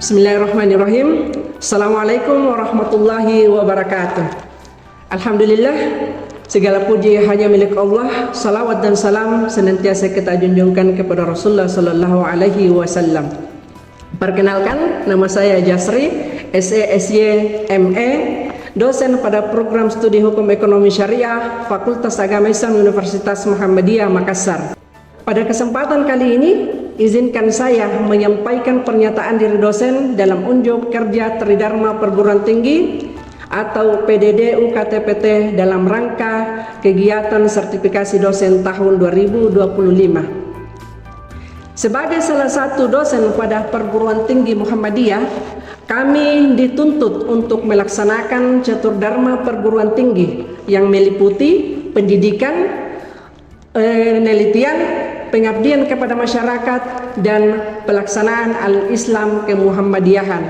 Bismillahirrahmanirrahim. Assalamualaikum warahmatullahi wabarakatuh. Alhamdulillah, segala puji hanya milik Allah. Salawat dan salam senantiasa kita junjungkan kepada Rasulullah Sallallahu Alaihi Wasallam. Perkenalkan, nama saya Jasri, SE/SY ME, dosen pada program studi Hukum Ekonomi Syariah Fakultas Agama Islam Universitas Muhammadiyah Makassar. Pada kesempatan kali ini, izinkan saya menyampaikan pernyataan diri dosen dalam unjuk kerja Tridharma Perguruan Tinggi atau PDD UKTPT dalam rangka kegiatan sertifikasi dosen tahun 2025. Sebagai salah satu dosen pada Perguruan Tinggi Muhammadiyah, kami dituntut untuk melaksanakan Ceturdharma Perguruan Tinggi yang meliputi pendidikan, penelitian, pengabdian kepada masyarakat, dan pelaksanaan al-Islam kemuhammadiyahan.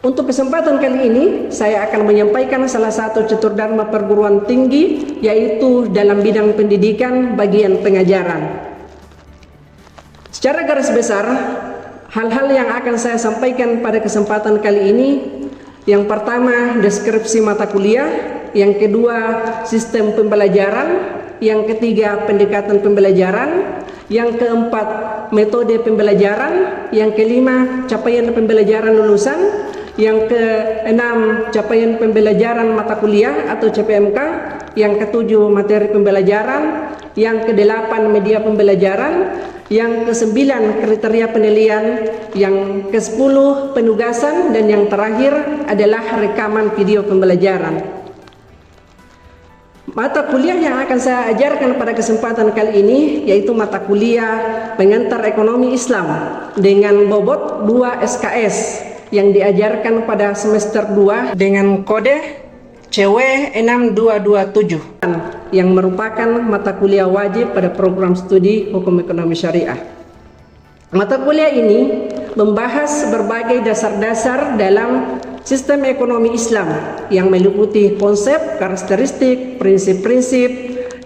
Untuk kesempatan kali ini, saya akan menyampaikan salah satu Ceturdharma Perguruan Tinggi, yaitu dalam bidang pendidikan bagian pengajaran. Secara garis besar, hal-hal yang akan saya sampaikan pada kesempatan kali ini, yang pertama deskripsi mata kuliah, yang kedua sistem pembelajaran, yang ketiga pendekatan pembelajaran, yang keempat metode pembelajaran, yang kelima capaian pembelajaran lulusan, yang keenam capaian pembelajaran mata kuliah atau CPMK, yang ketujuh materi pembelajaran, yang kedelapan media pembelajaran, yang kesembilan kriteria penilaian, yang kesepuluh penugasan, dan yang terakhir adalah rekaman video pembelajaran. Mata kuliah yang akan saya ajarkan pada kesempatan kali ini yaitu mata kuliah Pengantar Ekonomi Islam dengan bobot 2 SKS yang diajarkan pada semester 2 dengan kode CW6227 yang merupakan mata kuliah wajib pada program studi Hukum Ekonomi Syariah. Mata kuliah ini membahas berbagai dasar-dasar dalam sistem ekonomi Islam yang meliputi konsep, karakteristik, prinsip-prinsip,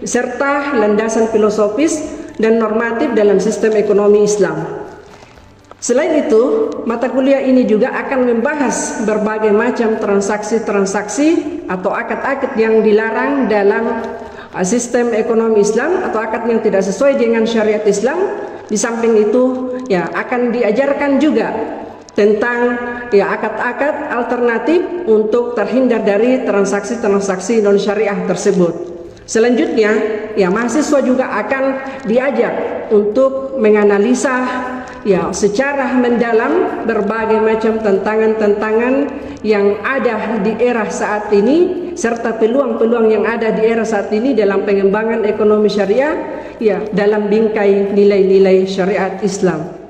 serta landasan filosofis dan normatif dalam sistem ekonomi Islam. Selain itu, mata kuliah ini juga akan membahas berbagai macam transaksi-transaksi atau akad-akad yang dilarang dalam sistem ekonomi Islam atau akad yang tidak sesuai dengan syariat Islam. Di samping itu, akan diajarkan juga tentang akad-akad alternatif untuk terhindar dari transaksi-transaksi non syariah tersebut. Selanjutnya, mahasiswa juga akan diajak untuk menganalisa secara mendalam berbagai macam tantangan-tantangan yang ada di era saat ini serta peluang-peluang yang ada di era saat ini dalam pengembangan ekonomi syariah dalam bingkai nilai-nilai syariat Islam.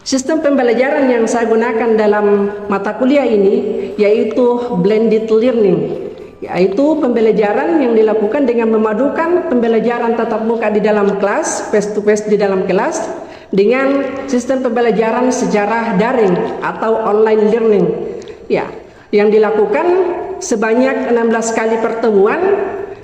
Sistem pembelajaran yang saya gunakan dalam mata kuliah ini yaitu blended learning, yaitu pembelajaran yang dilakukan dengan memadukan pembelajaran tatap muka di dalam kelas, face to face di dalam kelas, dengan sistem pembelajaran secara daring atau online learning, yang dilakukan sebanyak 16 kali pertemuan.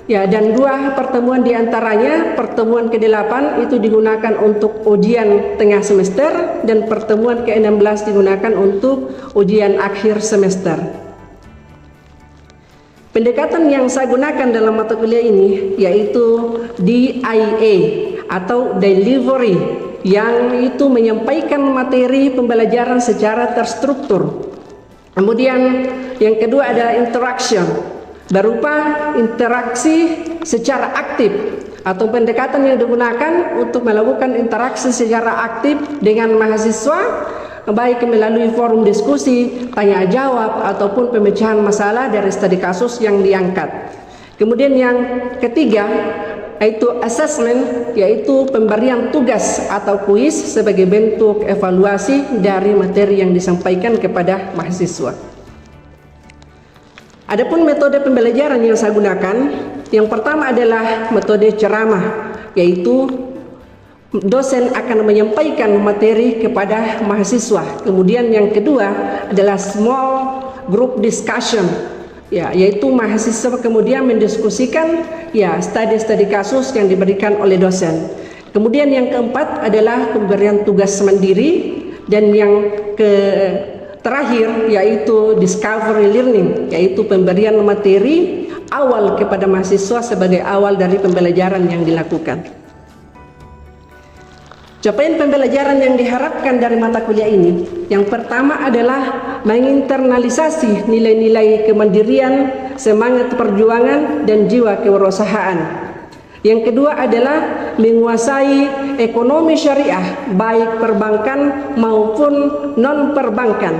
Dan 2 pertemuan diantaranya, pertemuan ke-8 itu digunakan untuk ujian tengah semester dan pertemuan ke-16 digunakan untuk ujian akhir semester. Pendekatan yang saya gunakan dalam mata kuliah ini yaitu DIA atau delivery, yang itu menyampaikan materi pembelajaran secara terstruktur. Kemudian yang kedua adalah interaction, berupa interaksi secara aktif atau pendekatan yang digunakan untuk melakukan interaksi secara aktif dengan mahasiswa, baik melalui forum diskusi, tanya jawab, ataupun pemecahan masalah dari studi kasus yang diangkat. Kemudian yang ketiga yaitu assessment, yaitu pemberian tugas atau kuis sebagai bentuk evaluasi dari materi yang disampaikan kepada mahasiswa. Adapun metode pembelajaran yang saya gunakan, yang pertama adalah metode ceramah, yaitu dosen akan menyampaikan materi kepada mahasiswa. Kemudian yang kedua adalah small group discussion, yaitu mahasiswa kemudian mendiskusikan studi kasus yang diberikan oleh dosen. Kemudian yang keempat adalah pemberian tugas mandiri, dan yang terakhir yaitu discovery learning, yaitu pemberian materi awal kepada mahasiswa sebagai awal dari pembelajaran yang dilakukan. Capaian pembelajaran yang diharapkan dari mata kuliah ini, yang pertama adalah menginternalisasi nilai-nilai kemandirian, semangat perjuangan, dan jiwa kewirausahaan. Yang kedua adalah menguasai ekonomi syariah, baik perbankan maupun non-perbankan.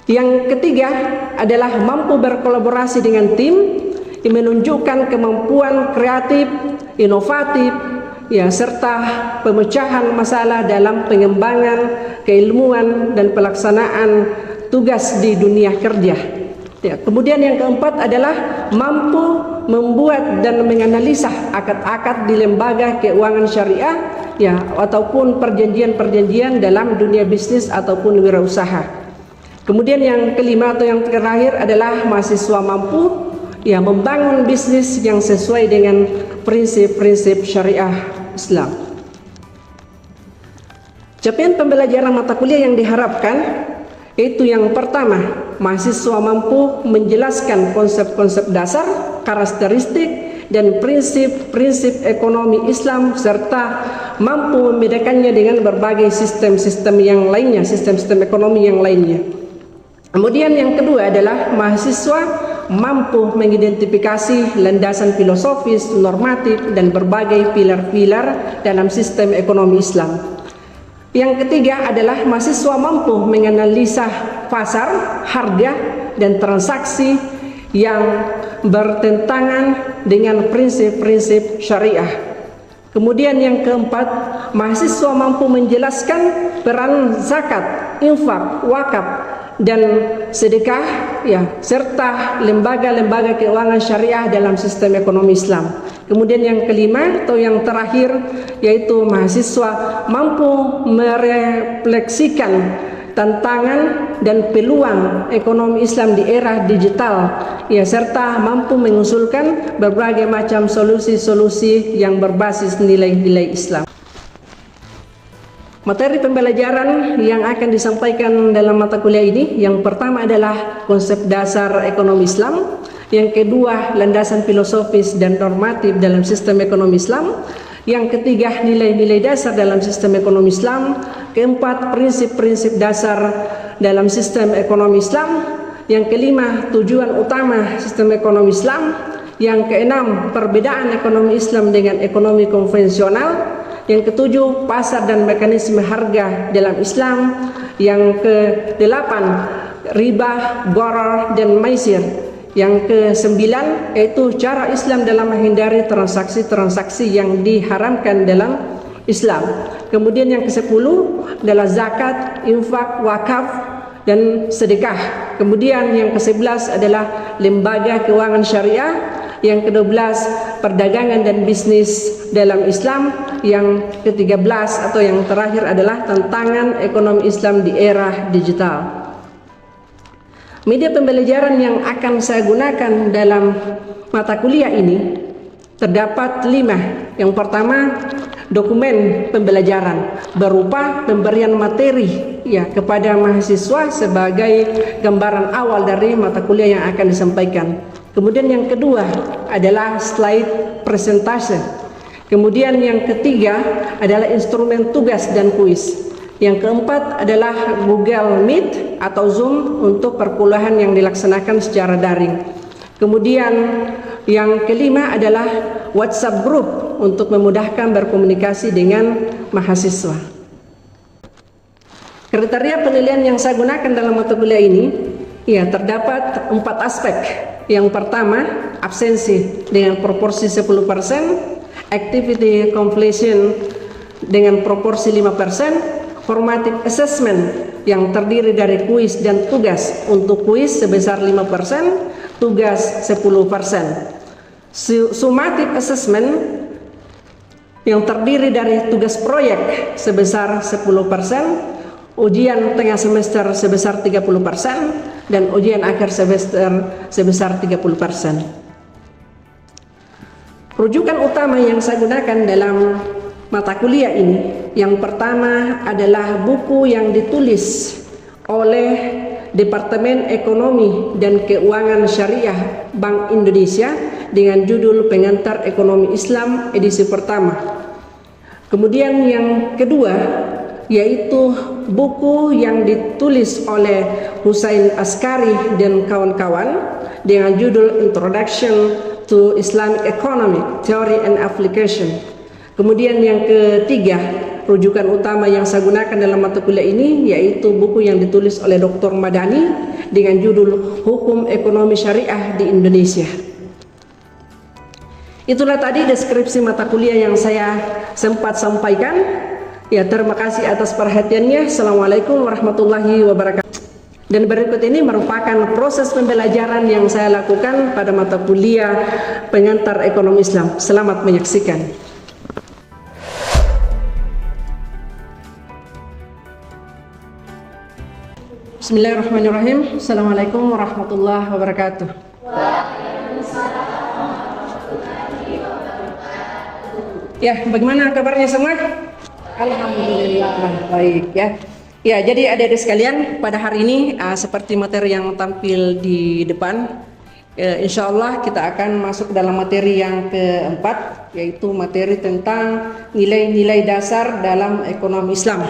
Yang ketiga adalah mampu berkolaborasi dengan tim, menunjukkan kemampuan kreatif, inovatif, serta pemecahan masalah dalam pengembangan keilmuan dan pelaksanaan tugas di dunia kerja. Kemudian yang keempat adalah mampu membuat dan menganalisa akad-akad di lembaga keuangan syariah ataupun perjanjian-perjanjian dalam dunia bisnis ataupun wirausaha. Kemudian yang kelima atau yang terakhir adalah mahasiswa mampu membangun bisnis yang sesuai dengan prinsip-prinsip syariah Islam. Capaian pembelajaran mata kuliah yang diharapkan yaitu yang pertama, mahasiswa mampu menjelaskan konsep-konsep dasar, karakteristik, dan prinsip-prinsip ekonomi Islam serta mampu membedakannya dengan berbagai sistem-sistem yang lainnya, sistem-sistem ekonomi yang lainnya. Kemudian yang kedua adalah mahasiswa mampu mengidentifikasi landasan filosofis, normatif, dan berbagai pilar-pilar dalam sistem ekonomi Islam. Yang ketiga adalah mahasiswa mampu menganalisa pasar, harga, dan transaksi yang bertentangan dengan prinsip-prinsip syariah. Kemudian yang keempat, mahasiswa mampu menjelaskan peran zakat, infak, wakaf, dan sedekah serta lembaga-lembaga keuangan syariah dalam sistem ekonomi Islam. Kemudian yang kelima atau yang terakhir yaitu mahasiswa mampu merefleksikan tantangan dan peluang ekonomi Islam di era digital serta mampu mengusulkan berbagai macam solusi-solusi yang berbasis nilai-nilai Islam. Materi pembelajaran yang akan disampaikan dalam mata kuliah ini, yang pertama adalah konsep dasar ekonomi Islam, yang kedua landasan filosofis dan normatif dalam sistem ekonomi Islam, yang ketiga nilai-nilai dasar dalam sistem ekonomi Islam, keempat prinsip-prinsip dasar dalam sistem ekonomi Islam, yang kelima tujuan utama sistem ekonomi Islam, yang keenam perbedaan ekonomi Islam dengan ekonomi konvensional, yang ketujuh pasar dan mekanisme harga dalam Islam, yang kedelapan riba, gharar, dan maisir, yang kesembilan yaitu cara Islam dalam menghindari transaksi-transaksi yang diharamkan dalam Islam. Kemudian yang kesepuluh adalah zakat, infak, wakaf, dan sedekah. Kemudian yang ke-11 adalah lembaga keuangan syariah, yang ke-12 perdagangan dan bisnis dalam Islam, yang ke-13 atau yang terakhir adalah tantangan ekonomi Islam di era digital. Media pembelajaran yang akan saya gunakan dalam mata kuliah ini terdapat 5. Yang pertama, dokumen pembelajaran berupa pemberian materi kepada mahasiswa sebagai gambaran awal dari mata kuliah yang akan disampaikan. Kemudian yang kedua adalah slide presentase. Kemudian yang ketiga adalah instrumen tugas dan kuis. Yang keempat adalah Google Meet atau Zoom untuk perkuliahan yang dilaksanakan secara daring. Kemudian yang kelima adalah WhatsApp group untuk memudahkan berkomunikasi dengan mahasiswa. Kriteria penilaian yang saya gunakan dalam mata kuliah ini terdapat 4 aspek. Yang pertama, absensi dengan proporsi 10%, activity completion dengan proporsi 5%, formative assessment yang terdiri dari kuis dan tugas. Untuk kuis sebesar 5%, tugas 10%. Summative assessment yang terdiri dari tugas proyek sebesar 10%, ujian tengah semester sebesar 30%, dan ujian akhir semester sebesar 30%. Rujukan utama yang saya gunakan dalam mata kuliah ini, yang pertama adalah buku yang ditulis oleh Departemen Ekonomi dan Keuangan Syariah Bank Indonesia dengan judul Pengantar Ekonomi Islam edisi pertama. Kemudian yang kedua yaitu buku yang ditulis oleh Husain Askari dan kawan-kawan dengan judul Introduction to Islamic Economic Theory and Application. Kemudian yang ketiga, rujukan utama yang saya gunakan dalam mata kuliah ini yaitu buku yang ditulis oleh Dr. Madani dengan judul Hukum Ekonomi Syariah di Indonesia. Itulah tadi deskripsi mata kuliah yang saya sempat sampaikan. Ya, terima kasih atas perhatiannya. Assalamualaikum warahmatullahi wabarakatuh. Dan berikut ini merupakan proses pembelajaran yang saya lakukan pada mata kuliah Pengantar Ekonomi Islam. Selamat menyaksikan. Bismillahirrahmanirrahim. Assalamualaikum warahmatullahi wabarakatuh. Ya, bagaimana kabarnya semua? Alhamdulillah baik ya. Ya, jadi adik-adik sekalian, pada hari ini seperti materi yang tampil di depan, insya Allah kita akan masuk dalam materi yang keempat, yaitu materi tentang nilai-nilai dasar dalam ekonomi Islam.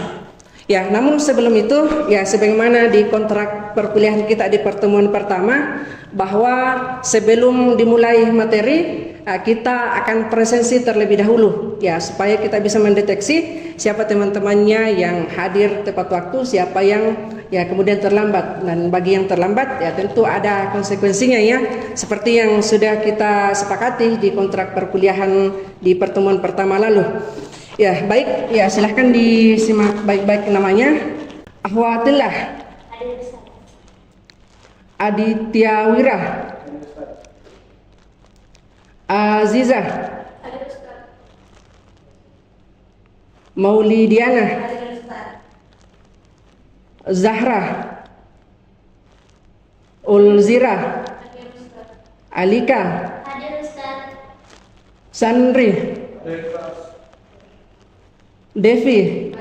Ya, namun sebelum itu, ya sebagaimana di kontrak perkuliahan kita di pertemuan pertama, bahwa sebelum dimulai materi, kita akan presensi terlebih dahulu, ya supaya kita bisa mendeteksi siapa teman-temannya yang hadir tepat waktu, siapa yang ya kemudian terlambat. Dan bagi yang terlambat, ya tentu ada konsekuensinya ya, seperti yang sudah kita sepakati di kontrak perkuliahan di pertemuan pertama lalu. Ya, baik, ya silahkan disimak baik-baik namanya. Ahwatillah Aditya Wira, Azizah, Maulidiana, Zahra, Ulzira, Alika, Sandri, Devi,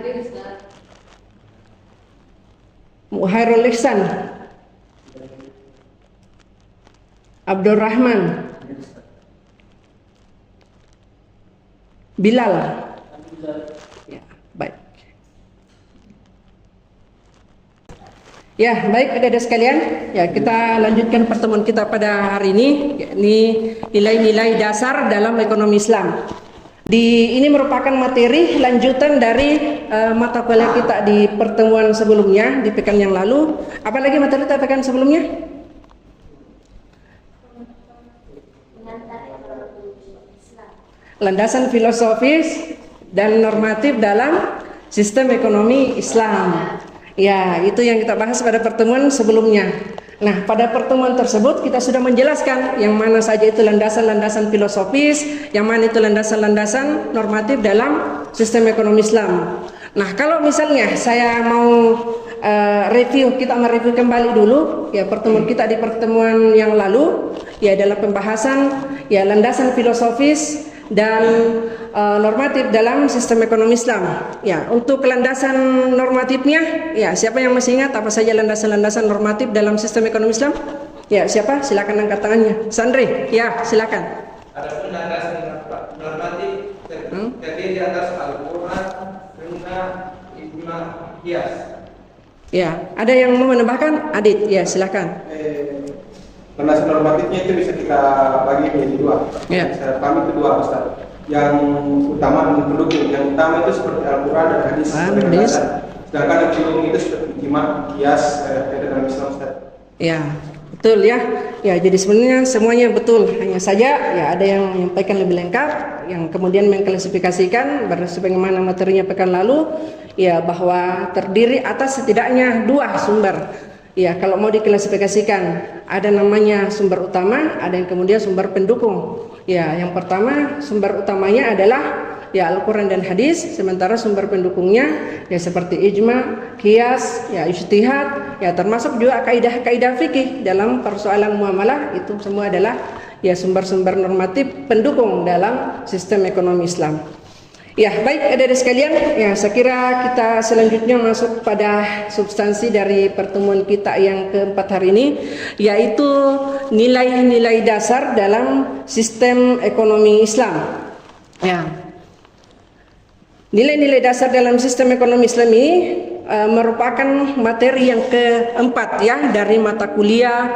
Muhairul Ihsan, Abdul Rahman, Bilal. Ya, baik. Ya, baik adik-adik sekalian. Ya, kita lanjutkan pertemuan kita pada hari ini, yakni nilai-nilai dasar dalam ekonomi Islam. Ini merupakan materi lanjutan dari mata kuliah kita di pertemuan sebelumnya di pekan yang lalu. Apalagi materi kita pekan sebelumnya? Landasan filosofis dan normatif dalam sistem ekonomi Islam. Ya, itu yang kita bahas pada pertemuan sebelumnya. Nah, pada pertemuan tersebut kita sudah menjelaskan yang mana saja itu landasan-landasan filosofis, yang mana itu landasan-landasan normatif dalam sistem ekonomi Islam. Nah, kalau misalnya saya mau kita mereview kembali dulu ya pertemuan kita di pertemuan yang lalu, ya dalam pembahasan ya landasan filosofis dan normatif dalam sistem ekonomi Islam. Ya, untuk landasan normatifnya, ya siapa yang masih ingat apa saja landasan-landasan normatif dalam sistem ekonomi Islam? Ya, siapa? Silakan angkat tangannya. Sandri, ya silakan. Ada landasan normatif terdiri di atas Al-Quran, Sunnah, Ijma, Qiyas. Ya, ada yang mau menambahkan? Adit, ya silakan. Landasan normatifnya itu bisa kita bagi menjadi dua. Ya. Kami itu dua, Ustaz. Yang utama dan pendukung. Yang utama itu seperti Al-Quran dan hadis sebagai landasan. Sedangkan yang pendukung itu seperti Ijma, Qiyas, dalam Islam, Ustaz. Ya, betul ya. Ya, jadi sebenarnya semuanya betul. Hanya saja ya ada yang menyampaikan lebih lengkap, yang kemudian mengklasifikasikan sebagaimana materinya pekan lalu, ya bahwa terdiri atas setidaknya dua sumber. Ya, kalau mau diklasifikasikan ada namanya sumber utama, ada yang kemudian sumber pendukung. Ya, yang pertama sumber utamanya adalah ya Al-Quran dan hadis, sementara sumber pendukungnya ya seperti ijma, qiyas, ya ijtihad, ya termasuk juga kaidah-kaidah fikih dalam persoalan muamalah, itu semua adalah ya sumber-sumber normatif pendukung dalam sistem ekonomi Islam. Ya, baik adik-adik sekalian, ya saya kira kita selanjutnya masuk pada substansi dari pertemuan kita yang keempat hari ini, yaitu nilai-nilai dasar dalam sistem ekonomi Islam. Ya. Nilai-nilai dasar dalam sistem ekonomi Islam ini merupakan materi yang keempat ya dari mata kuliah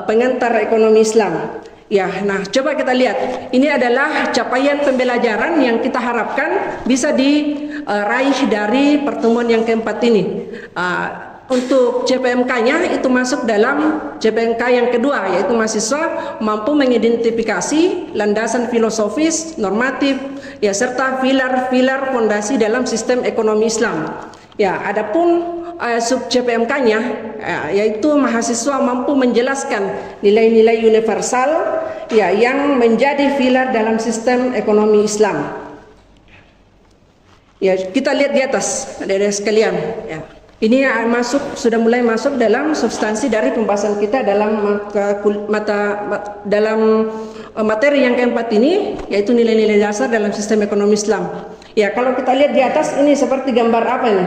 pengantar ekonomi Islam. Ya, nah coba kita lihat. Ini adalah capaian pembelajaran yang kita harapkan bisa diraih dari pertemuan yang keempat ini. Untuk CPMK-nya itu masuk dalam CPMK yang kedua, yaitu mahasiswa mampu mengidentifikasi landasan filosofis, normatif, ya serta pilar-pilar fondasi dalam sistem ekonomi Islam. Ya, adapun sub CPMK-nya yaitu mahasiswa mampu menjelaskan nilai-nilai universal ya yang menjadi pilar dalam sistem ekonomi Islam. Ya, kita lihat di atas dari sekalian ya. Ini sudah mulai masuk dalam substansi dari pembahasan kita dalam materi yang keempat ini, yaitu nilai-nilai dasar dalam sistem ekonomi Islam. Ya, kalau kita lihat di atas ini seperti gambar apa ini?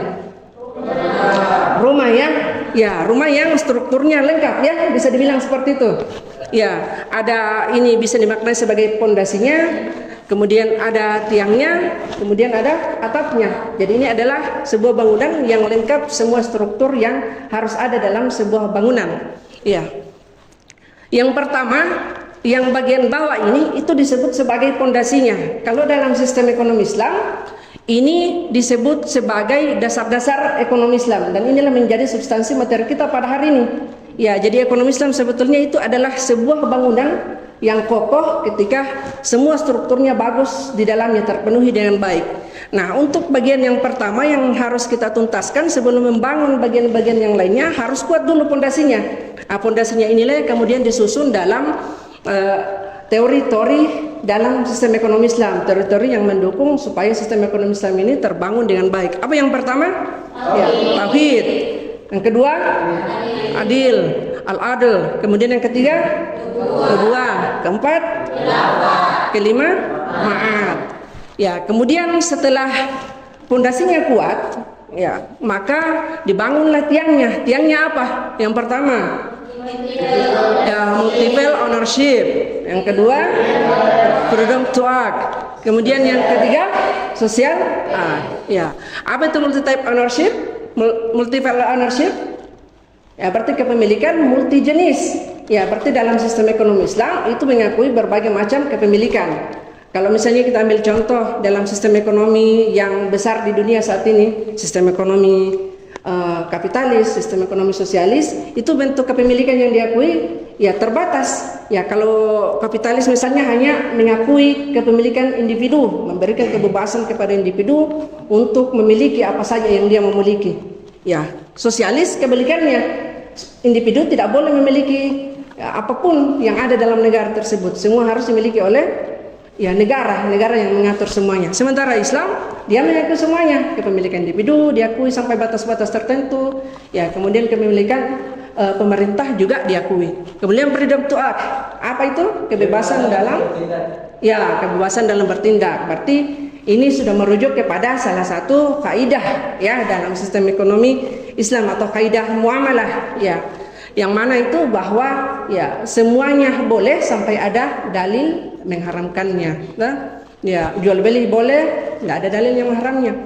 Rumah ya. Ya, rumah yang strukturnya lengkap ya, bisa dibilang seperti itu. Ya, ada ini bisa dimaknai sebagai pondasinya, kemudian ada tiangnya, kemudian ada atapnya. Jadi ini adalah sebuah bangunan yang lengkap semua struktur yang harus ada dalam sebuah bangunan. Ya. Yang pertama, yang bagian bawah ini itu disebut sebagai pondasinya. Kalau dalam sistem ekonomi Islam, ini disebut sebagai dasar-dasar ekonomi Islam, dan inilah menjadi substansi materi kita pada hari ini. Ya, jadi ekonomi Islam sebetulnya itu adalah sebuah bangunan yang kokoh ketika semua strukturnya bagus di dalamnya terpenuhi dengan baik. Nah, untuk bagian yang pertama yang harus kita tuntaskan sebelum membangun bagian-bagian yang lainnya, harus kuat dulu pondasinya. Nah, pondasinya inilah kemudian disusun dalam teori-teori dalam sistem ekonomi Islam, teori-teori yang mendukung supaya sistem ekonomi Islam ini terbangun dengan baik. Apa yang pertama? Ya, tauhid. Yang kedua, adil, al-adl. Kemudian yang ketiga, kedua. Keempat, kelima, ma'at. Ya, kemudian setelah pondasinya kuat, ya, maka dibangunlah tiangnya. Tiangnya apa? Yang pertama, ya, multiple ownership. Yang kedua, freedom to act. Kemudian yang ketiga, social act. Ya, apa itu multi-type ownership? Multiple ownership? Ya, berarti kepemilikan multi jenis. Ya, berarti dalam sistem ekonomi Islam itu mengakui berbagai macam kepemilikan. Kalau misalnya kita ambil contoh dalam sistem ekonomi yang besar di dunia saat ini, sistem ekonomi kapitalis, sistem ekonomi sosialis, itu bentuk kepemilikan yang diakui ya terbatas. Ya, kalau kapitalis misalnya hanya mengakui kepemilikan individu, memberikan kebebasan kepada individu untuk memiliki apa saja yang dia memiliki. Ya, sosialis kebalikannya, individu tidak boleh memiliki apapun yang ada dalam negara tersebut. Semua harus dimiliki oleh ya negara yang mengatur semuanya. Sementara Islam dia mengakui semuanya, kepemilikan individu diakui sampai batas-batas tertentu. Ya, kemudian kepemilikan pemerintah juga diakui. Kemudian freedom to act. Apa itu? Kebebasan dalam kebebasan dalam bertindak. Berarti ini sudah merujuk kepada salah satu kaidah ya dalam sistem ekonomi Islam atau kaidah muamalah ya. Yang mana itu bahwa ya semuanya boleh sampai ada dalil mengharamkannya. Nah, ya jual beli boleh, nggak ada dalil yang mengharamnya.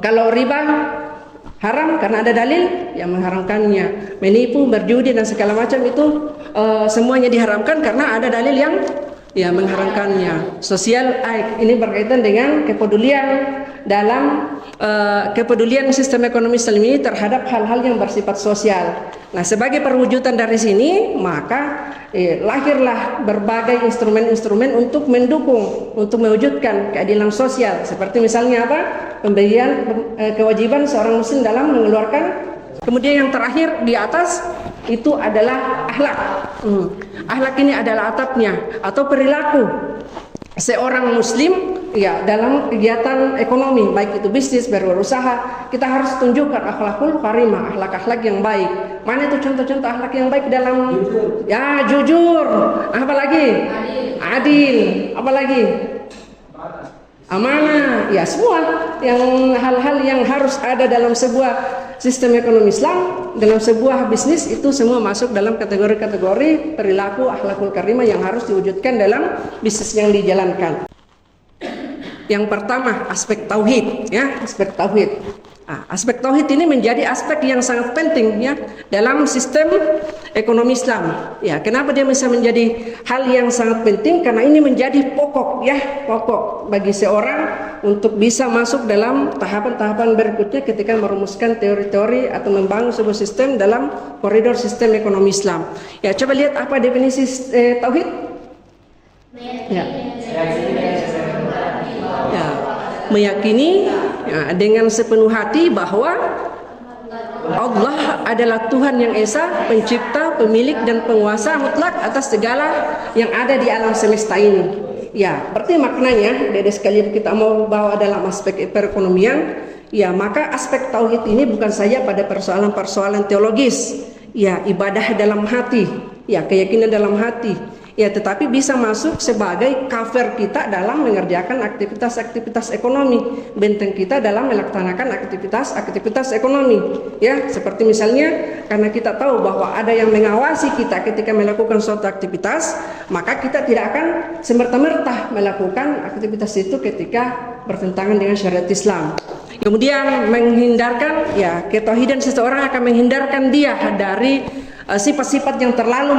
Kalau riba haram karena ada dalil yang mengharamkannya. Menipu, berjudi dan segala macam itu semuanya diharamkan karena ada dalil yang ya mengharamkannya. Social act ini berkaitan dengan kepedulian dalam kepedulian sistem ekonomi Islam ini terhadap hal-hal yang bersifat sosial. Nah, sebagai perwujudan dari sini maka lahirlah berbagai instrumen-instrumen untuk mendukung, untuk mewujudkan keadilan sosial. Seperti misalnya apa? Pemberian kewajiban seorang muslim dalam mengeluarkan. Kemudian yang terakhir di atas itu adalah akhlak. Akhlak ini adalah atapnya atau perilaku seorang muslim ya dalam kegiatan ekonomi, baik itu bisnis, berusaha, kita harus tunjukkan akhlakul karimah, akhlak-akhlak yang baik. Mana itu contoh-contoh akhlak yang baik dalam ya jujur, apalagi adil, apalagi amanah, ya semua yang hal-hal yang harus ada dalam sebuah sistem ekonomi Islam, dalam sebuah bisnis itu semua masuk dalam kategori-kategori perilaku akhlakul karimah yang harus diwujudkan dalam bisnis yang dijalankan. Yang pertama aspek tauhid, ya aspek tauhid. Aspek tauhid ini menjadi aspek yang sangat penting ya dalam sistem ekonomi Islam. Ya, kenapa dia bisa menjadi hal yang sangat penting? Karena ini menjadi pokok ya, pokok bagi seorang untuk bisa masuk dalam tahapan-tahapan berikutnya ketika merumuskan teori-teori atau membangun sebuah sistem dalam koridor sistem ekonomi Islam. Ya, coba lihat apa definisi tauhid? Ya. Ya, meyakini ya, dengan sepenuh hati bahwa Allah adalah Tuhan yang Esa, pencipta, pemilik dan penguasa mutlak atas segala yang ada di alam semesta ini. Ya, berarti maknanya dari sekalian kita mau bawa dalam aspek perekonomian, ya maka aspek tauhid ini bukan saja pada persoalan-persoalan teologis, ya ibadah dalam hati, ya keyakinan dalam hati. Ya, tetapi bisa masuk sebagai cover kita dalam mengerjakan aktivitas-aktivitas ekonomi, benteng kita dalam melaksanakan aktivitas-aktivitas ekonomi. Ya, seperti misalnya karena kita tahu bahwa ada yang mengawasi kita ketika melakukan suatu aktivitas, maka kita tidak akan semerta-merta melakukan aktivitas itu ketika bertentangan dengan syariat Islam. Kemudian menghindarkan, ya ketauhidan seseorang akan menghindarkan dia dari sifat-sifat yang terlalu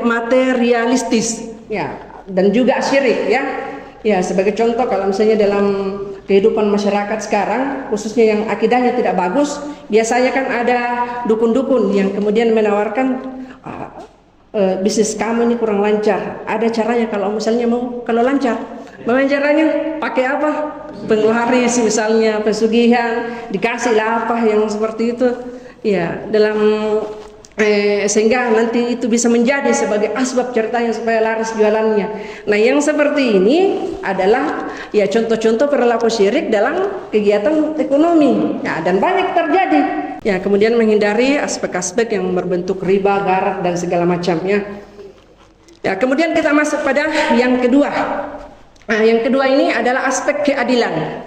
materialistis ya dan juga syirik ya. Ya sebagai contoh kalau misalnya dalam kehidupan masyarakat sekarang khususnya yang akidahnya tidak bagus, biasanya kan ada dukun-dukun yang kemudian menawarkan bisnis kamu ini kurang lancar, ada caranya kalau misalnya kalau lancar. Bagaimana caranya? Pakai apa? Penglaris misalnya, pesugihan, dikasihlah apa yang seperti itu. Ya, dalam sehingga nanti itu bisa menjadi sebagai asbab ceritanya supaya laris jualannya. Nah, yang seperti ini adalah ya contoh-contoh perilaku syirik dalam kegiatan ekonomi. Ya, dan banyak terjadi. Ya, kemudian menghindari aspek-aspek yang berbentuk riba, gharar dan segala macamnya. Ya, kemudian kita masuk pada yang kedua. Nah, yang kedua ini adalah aspek keadilan.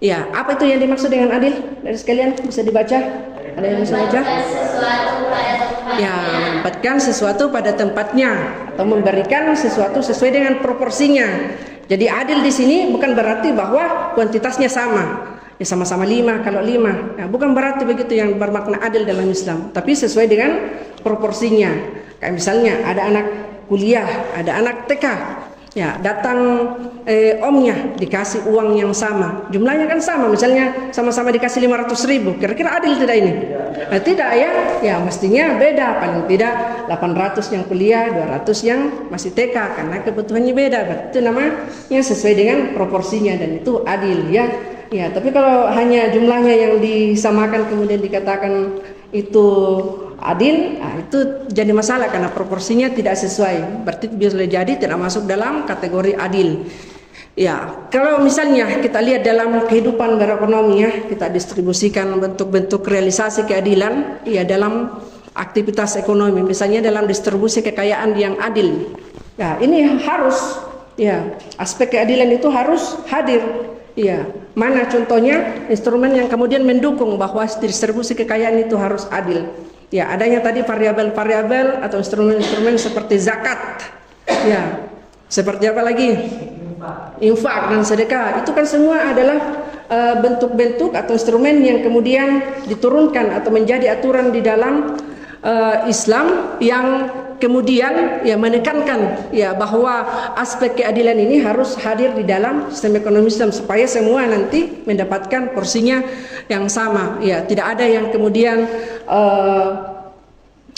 Ya, apa itu yang dimaksud dengan adil? Dari sekalian bisa dibaca? Ada yang bisa baca? Ya, menempatkan sesuatu pada tempatnya atau memberikan sesuatu sesuai dengan proporsinya. Jadi adil di sini bukan berarti bahwa kuantitasnya sama. Ya sama-sama 5 kalau 5. Ya, bukan berarti begitu yang bermakna adil dalam Islam, tapi sesuai dengan proporsinya. Kayak misalnya ada anak kuliah, ada anak TK. Ya, datang omnya dikasih uang yang sama, jumlahnya kan sama, misalnya sama-sama dikasih 500.000, kira-kira adil tidak ini? Nah, tidak ya, ya mestinya beda, paling tidak 800 yang kuliah, 200 yang masih TK, karena kebutuhannya beda. Itu namanya sesuai dengan proporsinya dan itu adil ya. Ya, tapi kalau hanya jumlahnya yang disamakan kemudian dikatakan itu adil, nah itu jadi masalah karena proporsinya tidak sesuai. Berarti bisa jadi tidak masuk dalam kategori adil. Ya, kalau misalnya kita lihat dalam kehidupan berekonomi ya, kita distribusikan bentuk-bentuk realisasi keadilan ya dalam aktivitas ekonomi, misalnya dalam distribusi kekayaan yang adil. Ya, ini harus ya aspek keadilan itu harus hadir. Ya, mana contohnya instrumen yang kemudian mendukung bahwa distribusi kekayaan itu harus adil? Ya, adanya tadi variabel-variabel atau instrumen-instrumen seperti zakat. Ya, seperti apa lagi? Infak dan sedekah. Itu kan semua adalah bentuk-bentuk atau instrumen yang kemudian diturunkan atau menjadi aturan di dalam Islam yang kemudian ya menekankan ya bahwa aspek keadilan ini harus hadir di dalam sistem ekonomi Islam supaya semua nanti mendapatkan porsinya yang sama. Ya, tidak ada yang kemudian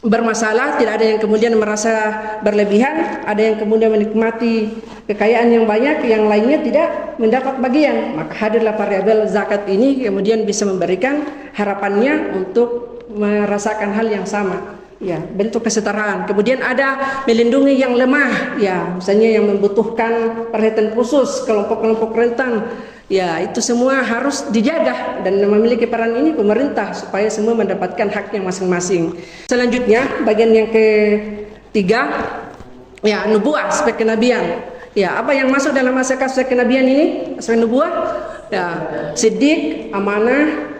bermasalah, tidak ada yang kemudian merasa berlebihan, ada yang kemudian menikmati kekayaan yang banyak, yang lainnya tidak mendapat bagian. Maka hadirlah variabel zakat ini kemudian bisa memberikan harapannya untuk merasakan hal yang sama. Ya, bentuk kesetaraan. Kemudian ada melindungi yang lemah, ya, misalnya yang membutuhkan perhatian khusus, kelompok-kelompok rentan. Ya, itu semua harus dijaga dan memiliki peran ini pemerintah supaya semua mendapatkan haknya masing-masing. Selanjutnya, bagian yang ketiga, ya, nubuah, aspek kenabian. Ya, apa yang masuk dalam aspek kenabian ini? Aspek nubuah? Ya, siddiq, amanah,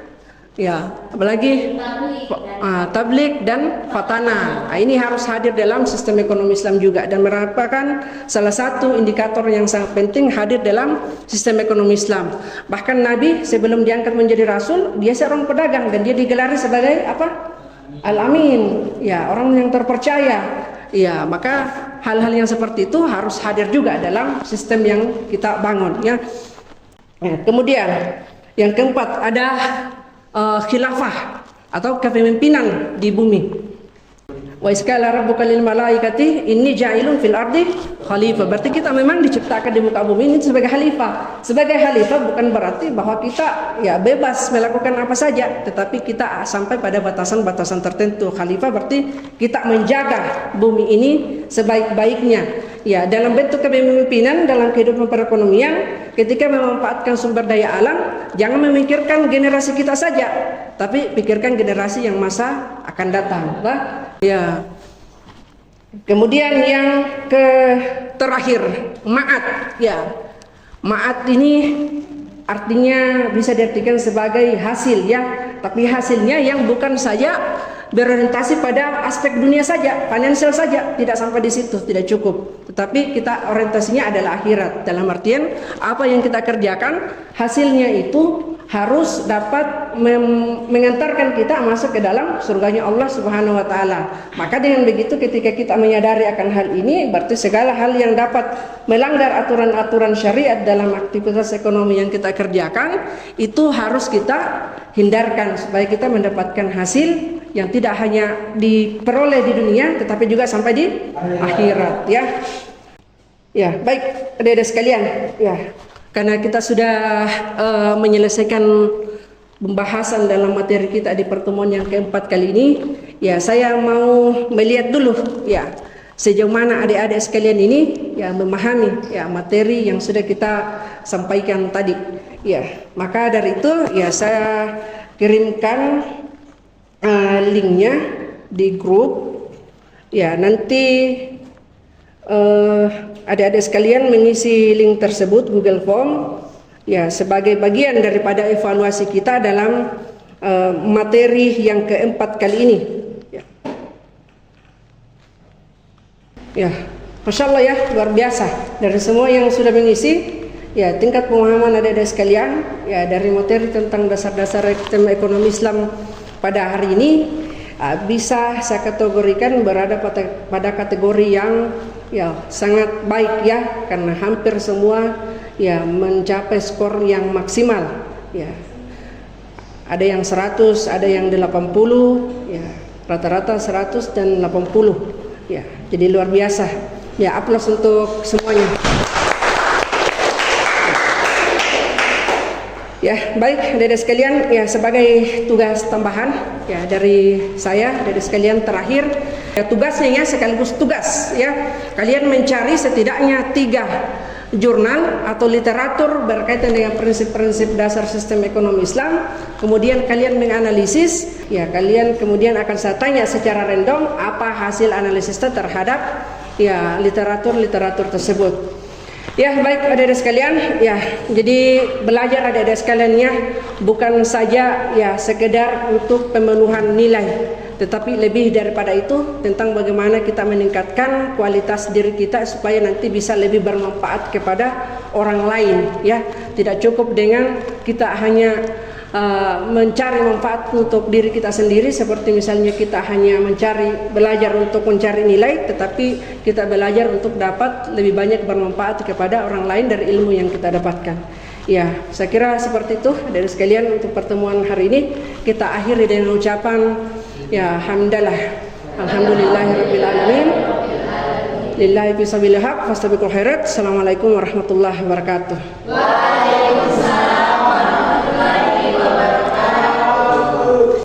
ya, apalagi tablik dan fatana. Nah, ini harus hadir dalam sistem ekonomi Islam juga dan merupakan salah satu indikator yang sangat penting hadir dalam sistem ekonomi Islam. Bahkan Nabi sebelum diangkat menjadi rasul, dia seorang pedagang dan dia digelari sebagai apa? Al-Amin. Ya, orang yang terpercaya. Ya, maka hal-hal yang seperti itu harus hadir juga dalam sistem yang kita bangun, ya. Kemudian yang keempat ada khilafah atau kepemimpinan di bumi. Wa iskala rabbuka lil malaikati inni ja'ilun fil ardi khalifah. Berarti kita memang diciptakan di muka bumi ini sebagai khalifah. Sebagai khalifah bukan berarti bahwa kita ya bebas melakukan apa saja, tetapi kita sampai pada batasan-batasan tertentu. Khalifah berarti kita menjaga bumi ini sebaik-baiknya. Ya, dalam bentuk kepemimpinan dalam kehidupan perekonomian, ketika memanfaatkan sumber daya alam, jangan memikirkan generasi kita saja, tapi pikirkan generasi yang masa akan datang. Ya. Kemudian yang terakhir, ma'at. Ya. Ma'at ini artinya bisa diartikan sebagai hasil, ya, tapi hasilnya yang bukan saja berorientasi pada aspek dunia saja, finansial saja, tidak sampai di situ, tidak cukup. Tetapi kita orientasinya adalah akhirat. Dalam artian apa yang kita kerjakan, hasilnya itu harus dapat mengantarkan kita masuk ke dalam surganya Allah Subhanahu wa taala. Maka dengan begitu ketika kita menyadari akan hal ini, berarti segala hal yang dapat melanggar aturan-aturan syariat dalam aktivitas ekonomi yang kita kerjakan itu harus kita hindarkan supaya kita mendapatkan hasil yang tidak hanya diperoleh di dunia tetapi juga sampai di akhirat, ya. Ya, baik adik-adik sekalian, ya. Karena kita sudah menyelesaikan pembahasan dalam materi kita di pertemuan yang keempat kali ini, ya saya mau melihat dulu ya sejauh mana adik-adik sekalian ini ya memahami ya materi yang sudah kita sampaikan tadi. Ya, maka dari itu ya saya kirimkan linknya di grup. Ya, nanti adik-adik sekalian mengisi link tersebut Google Form ya sebagai bagian daripada evaluasi kita dalam materi yang keempat kali ini. Ya, Masya Allah ya, luar biasa dari semua yang sudah mengisi. Ya, tingkat pemahaman adik-adik sekalian ya dari materi tentang dasar-dasar sistem ekonomi Islam pada hari ini bisa saya kategorikan berada pada kategori yang ya sangat baik ya, karena hampir semua ya mencapai skor yang maksimal ya. Ada yang 100, ada yang 80 ya, rata-rata 100 dan 80 ya. Jadi luar biasa. Ya, aplaus untuk semuanya. Ya, baik adik-adik sekalian, ya sebagai tugas tambahan ya dari saya, adik-adik sekalian terakhir ya tugasnya ya sekaligus tugas ya. Kalian mencari setidaknya 3 jurnal atau literatur berkaitan dengan prinsip-prinsip dasar sistem ekonomi Islam. Kemudian kalian menganalisis, ya kalian kemudian akan saya tanya secara random apa hasil analisisnya terhadap ya literatur tersebut. Ya, baik adik-adik sekalian, ya jadi belajar adik-adik sekaliannya bukan saja ya sekedar untuk pemenuhan nilai, tetapi lebih daripada itu tentang bagaimana kita meningkatkan kualitas diri kita supaya nanti bisa lebih bermanfaat kepada orang lain ya. Tidak cukup dengan kita hanya mencari manfaat untuk diri kita sendiri, seperti misalnya kita hanya belajar untuk mencari nilai, tetapi kita belajar untuk dapat lebih banyak bermanfaat kepada orang lain dari ilmu yang kita dapatkan. Ya, saya kira seperti itu dari sekalian untuk pertemuan hari ini. Kita akhiri dengan ucapan ya hamdalah, alhamdulillahirabbil alamin, lillahi bisabilillah, fastabiqul khairat. Assalamualaikum warahmatullahi wabarakatuh. Waalaikumsalam.